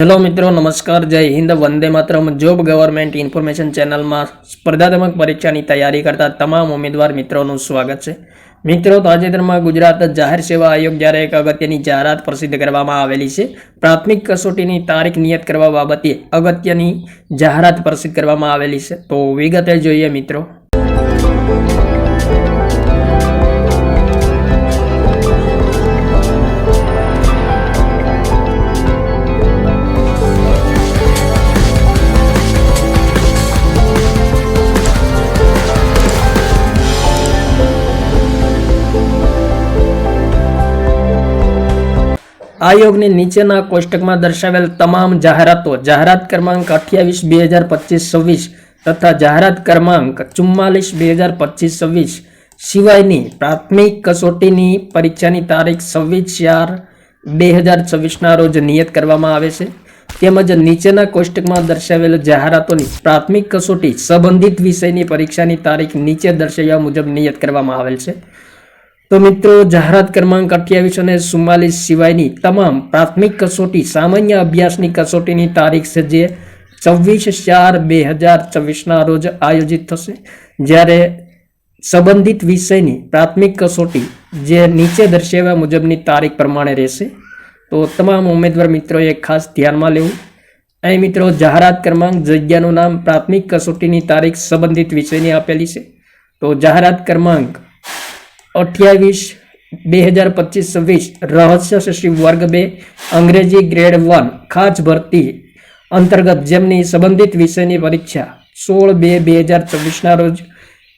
Hello मित्रों, नमस्कार, जय Hind, Vande Mataram. Job government information channel में स्पर्धात्मक परीक्षा की तैयारी करता तमाम उम्मीदवार मित्रों स्वागत है। मित्रों, ताजेतर में गुजरात जाहिर सेवा आयोग द्वारा एक अगत्यनी जाहेरात प्रसिद्ध करवामां आवेली छे। प्राथमिक कसोटीनी तारीख नियत करवा बाबते अगत्यनी जाहेरात प्रसिद्ध करवामां आवेली छे। तो विगते जोईए मित्रों। आयोगने नीचेना कोष्टक में दर्शावेल तमाम जाहेरात क्रमांक 28/2025-26 तथा जाहेरात क्रमांक 44/2025-26 सिवायनी प्राथमिक कसोटीनी परीक्षानी तारीख 26/4/2026 ना रोज नियत करवामां आवे छे। તેમજ નીચેના કોષ્ટકમાં દર્શાવેલ જાહેરાતોની પ્રાથમિક કસોટી સંબંધિત વિષયની પરીક્ષાની તારીખ નીચે દર્શાવ્યા મુજબ નિયત કરવામાં આવેલ છે। तो मित्रों, जाहेरात क्रमांक 28 અને 44 सिवायनी तमाम प्राथमिक कसोटी सामान्य अभ्यासनी कसोटीनी तारीख से जे 24/4/2024 ना रोज आयोजित थशे। ज्यारे संबंधित विषयनी प्राथमिक कसोटी जे नीचे दर्शाव्या मुजबनी तारीख प्रमाणे रहेशे। तो तमाम उम्मीदवार मित्रों एक खास ध्यान में लेवुं। अहीं मित्रों जाहेरात क्रमांक जग्यानुं नाम प्राथमिक कसोटीनी तारीख संबंधित विषयनी आपेली छे। तो जाहेरात क्रमांक 28/2025-26 रहस्य सचिव वर्ग 2 अंग्रेजी ग्रेड 1 खास भर्ती अंतर्गत जेमनी संबंधित विषयनी परीक्षा 16/2/2024 ना रोज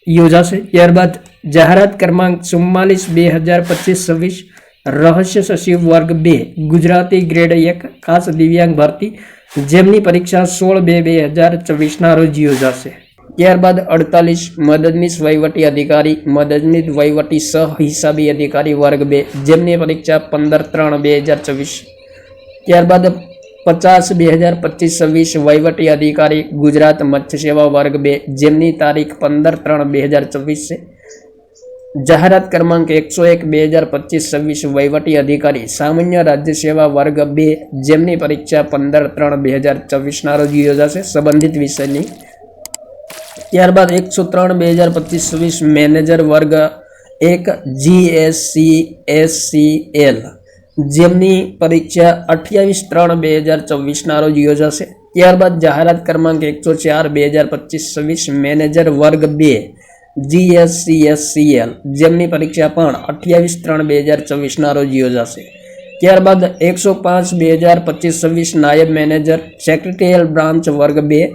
योजाशे। त्यारबाद जाहेरात क्रमांक 44/2025-26 रहस्य सचिव वर्ग 2 गुजराती ग्रेड 1 खास दिव्यांग भर्ती जेमनी परीक्षा 16/2/2024 ना रोज योजाशे। त्यारबाद 48 मददनीश वहीवटी अधिकारी मददनीश वहीवटी सह हिसाबी अधिकारी वर्ग 2 जेमनी परीक्षा 15/3/2024। त्यारबाद 50/2025-26 वहीवटी अधिकारी गुजरात मत्स्य सेवा वर्ग 2 जेमनी तारीख 15/3/2024 से। जाहेरात क्रमांक 101/2025-26 वहीवटी अधिकारी सामान्य राज्य सेवा वर्ग 2 जेमनी परीक्षा 15/3/2024 ना रोज योजाशे संबंधित विषयनी। त्यारबाद 103/2025-26 मैनेजर वर्ग 1 GSCSCL जेमनी परीक्षा 28/3/2024 ना रोज योजाशे। त्यारबाद जाहेरात क्रमांक 104/2025-26 मैनेजर वर्ग 2 GSCSCL जेमनी परीक्षा पण 28/3/2024 ना रोज योजाशे। त्यारबाद 105/2025-26 नायब मैनेजर सेक्रेटरियल ब्रांच वर्ग 2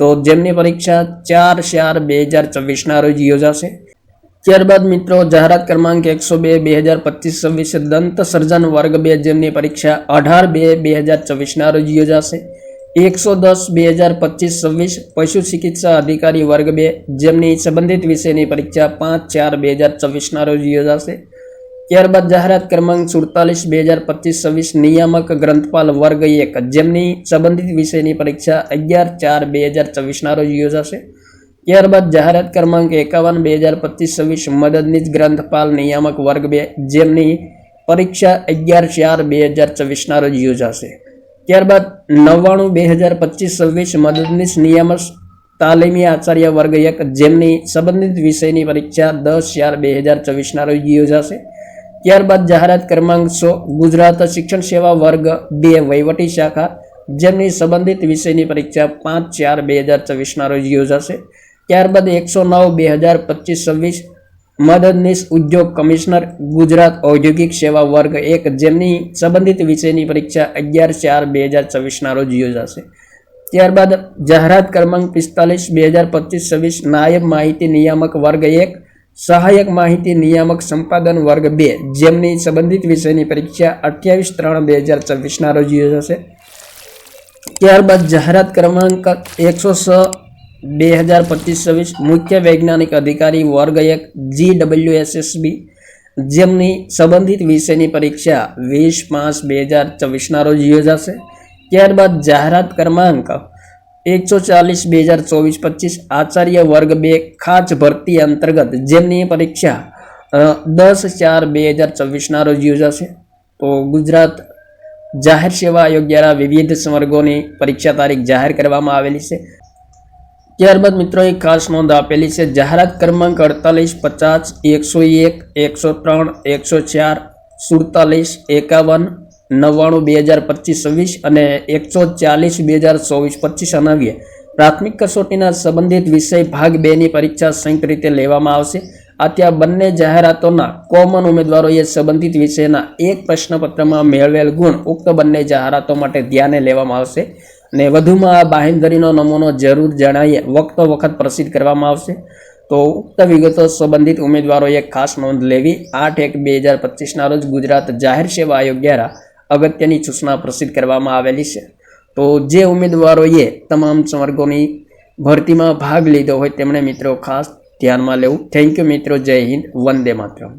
तो जेमनी परीक्षा 4/4/2024 ना रोज योजाशे। त्यारबाद मित्रों जाहेरात क्रमांक 102/2025-26 दंत सर्जन वर्ग 2 जेमनी परीक्षा 18/2/2024 ना रोज योजाशे। 110/2025-26 पशु चिकित्सा अधिकारी वर्ग 2 जेमनी संबंधित विषयनी परीक्षा 5/4/2024 ना रोज योजाशे। त्यारबाद जाहेरात क्रमांक 47/2025-26 नियामक ग्रंथपाल वर्ग 1 जेमनी संबंधित विषयनी परीक्षा 11/4/2024 ना रोज योजाशे। त्यारबाद जाहेरात क्रमांक 51/2025-26 मददनीश ग्रंथपाल नियामक वर्ग 2 जेमनी परीक्षा 11/4/2024 ना रोज योजाशे। त्यारबाद 99/2025-26 मददनीश नियामक तालीमी आचार्य वर्ग 1 जेमनी संबंधित विषयनी परीक्षा 10/4/2024 ना रोज योजाशे। त्यारबाद जाहेरात क्रमांक 100 गुजरात शिक्षण सेवा वर्ग 2 वहीवटी शाखा जेमनी संबंधित विषयनी परीक्षा 5/4/2024 ना रोज योजाशे। त्यारबाद 109/2025-26 मददनीश उद्योग कमिश्नर गुजरात औद्योगिक सेवा वर्ग 1 जेमनी संबंधित विषयनी परीक्षा 11/4/2024 ना रोज योजाशे। त्यारबाद जाहेरात क्रमांक 45/2025-26 नायब माहिती नियामक वर्ग 1 सहायक माहिती नियामक संपादन वर्ग 2 जेमनी संबंधित विषयनी परीक्षा 28/3/2024 ना रोज योजाशे। त्यारबाद जाहेरात क्रमांक 106/2025-26 मुख्य वैज्ञानिक अधिकारी वर्ग 1 GWSSB जेमनी संबंधित विषयनी परीक्षा 20/5/2024 ना रोज योजाशे। त्यारबाद जाहेरात क्रमांक 140/2024-25 आचार्य वर्ग 2 खास भर्ती अंतर्गत जेमनी परीक्षा 10/4/2024 ना रोज योजाशे। तो गुजरात જાહેર સેવા આયોગ દ્વારા વિવિધ સંવર્ગોની પરીક્ષા તારીખ જાહેર કરવામાં આવેલી છે. ત્યારબાદ મિત્રો એક ખાસ નોંધ આપેલી છે. જાહેરાત ક્રમાંક 48, 50, 101, 103, 104, 47, 51, 99 2025-26 અને 140 2024-25 અન્વયે પ્રાથમિક કસોટીના સંબંધિત વિષય ભાગ 2 ની પરીક્ષા સંયુક્ત રીતે લેવામાં આવશે. આથી આ બંને જાહેરાતોના કોમન ઉમેદવારોએ સંબંધિત વિષયના એક પ્રશ્નપત્રમાં મેળવેલ ગુણ ઉક્ત બંને જાહેરાતો માટે ધ્યાને લેવામાં આવશે. અને વધુમાં આ બાહેંધરીનો નમૂનો જરૂર જણાવીએ વખતો વખત પ્રસિદ્ધ કરવામાં આવશે. તો ઉક્ત વિગતો સંબંધિત ઉમેદવારોએ ખાસ નોંધ લેવી. 8/1/2025 રોજ ગુજરાત જાહેર સેવા આયોગ દ્વારા અગત્યની સૂચના પ્રસિદ્ધ કરવામાં આવેલી છે. તો જે ઉમેદવારોએ તમામ સંવર્ગોની ભરતીમાં ભાગ લીધો હોય તેમણે મિત્રો ખાસ ધ્યાનમાં લેવું. થેન્ક યુ મિત્રો. જય હિન્દ. વંદે માતરમ.